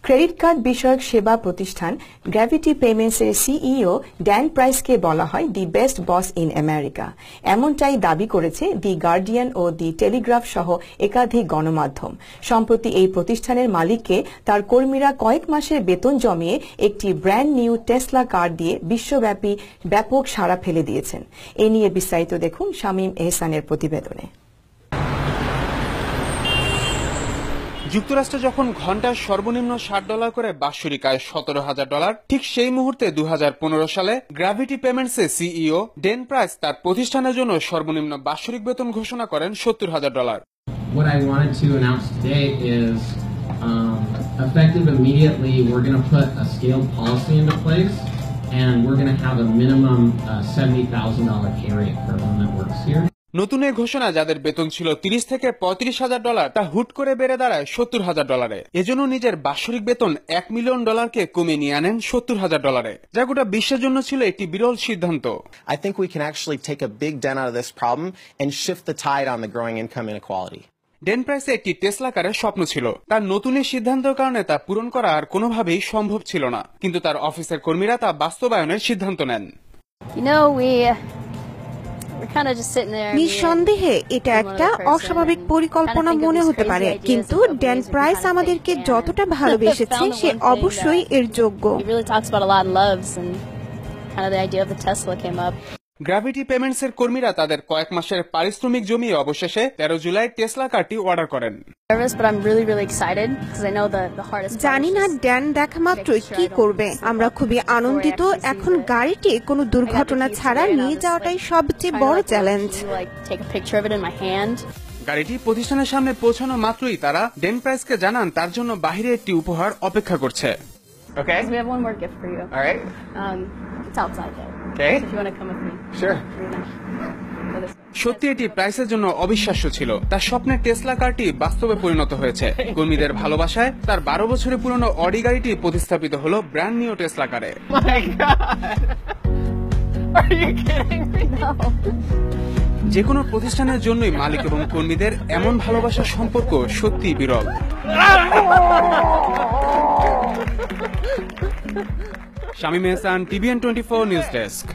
Credit card বিষয়ক সেবা প্রতিষ্ঠান গ্র্যাভিটি পেমেন্টসের সিইও ড্যান প্রাইসকে বলা হয় the best boss in America. এমনটাই দাবি করেছে দি গার্ডিয়ান ও দি টেলিগ্রাফ সহ একাধিক গণমাধ্যম। সম্প্রতি এই প্রতিষ্ঠানের মালিককে তার কর্মীরা কয়েক মাসের বেতন জমিয়ে একটি ব্র্যান্ড নিউ টেসলা কার দিয়ে বিশ্বব্যাপী ব্যাপক সাড়া ফেলে দিয়েছেন। এ নিয়ে বিস্তারিত দেখুন শামীম এহসানের প্রতিবেদনে। যুক্তরাষ্ট্রে যখন ঘন্টায় সর্বনিম্ন $60 করে বাৎসরিক আয় $17,000, ঠিক সেই মুহূর্তে 2015 সালে গ্র্যাভিটি পেমেন্টসের সিইও ডেন প্রাইস তার প্রতিষ্ঠানের জন্য সর্বনিম্ন বাৎসরিক বেতন ঘোষণা করেন $70,000। What I wanted to announce today is effective immediately we're going to put a scaled policy into place and we're going to have a minimum $70,000 pay rate for everyone that works here. নতুন এই ঘোষণা যাদের বেতন ছিল $30,000 থেকে $35,000 তা হুট করে বেড়ে দাঁড়ায় $70,000। এজন্য নিজের বাৎসরিক বেতন $1 মিলিয়ন কমিয়ে নিয়ে আনেন $70,000, যা গোটা বিশ্বের জন্য ছিল একটি বিরল সিদ্ধান্ত। I think we can actually take a big dent out of this problem and shift the tide on the growing income inequality. ডেন প্রাইসে একটি টেসলা কারের স্বপ্ন ছিল। তার নতুন এই সিদ্ধান্তের কারণে তা পূরণ করা আর কোনোভাবেই সম্ভব ছিল না, কিন্তু তার অফিসের কর্মীরা তা বাস্তবায়নের সিদ্ধান্ত নেন। নিঃসন্দেহে এটা একটা অস্বাভাবিক পরিকল্পনা মনে হতে পারে, কিন্তু ড্যান প্রাইস আমাদেরকে যতটা ভালোবেসেছে সে অবশ্যই এর যোগ্য। গ্র্যাভিটি পেমেন্টসের কর্মীরা তাদের কয়েক মাসের পারিশ্রমিক জমিয়ে অবশেষে 13 জুলাই টেসলা কারটি অর্ডার করেন। জানি না ড্যান দেখা মাত্রই কি করবে। আমরা খুবই আনন্দিত। এখন গাড়িটি কোনো দুর্ঘটনা ছাড়া নিয়ে যাওয়াটাই সবচেয়ে বড় চ্যালেঞ্জ। গাড়িটি প্রতিষ্ঠানের সামনে পৌঁছানো মাত্রই তারা ডেন প্রাইসকে জানান তার জন্য বাহিরে একটি উপহার অপেক্ষা করছে। Okay. We have one more gift for you. All right. It's outside though. Okay. So if you want to come with me. Sure. সত্যি এটি প্রাইসের জন্য অবিশ্বাস্য ছিল। তার স্বপ্নের টেসলা কারটি বাস্তবে পরিণত হয়েছে। কর্মীদের ভালোবাসায় তার 12 বছরের পুরনো অডি গাড়িটি প্রতিস্থাপিত হলো ব্র্যান্ড নিউ টেসলা কারে। My God. Are you kidding me? No. যে কোনো প্রতিষ্ঠানের জন্যই মালিক এবং কর্মীদের এমন ভালোবাসার সম্পর্ক সত্যি বিরল। শামীম এহসান, TVN24 নিউজ ডেস্ক।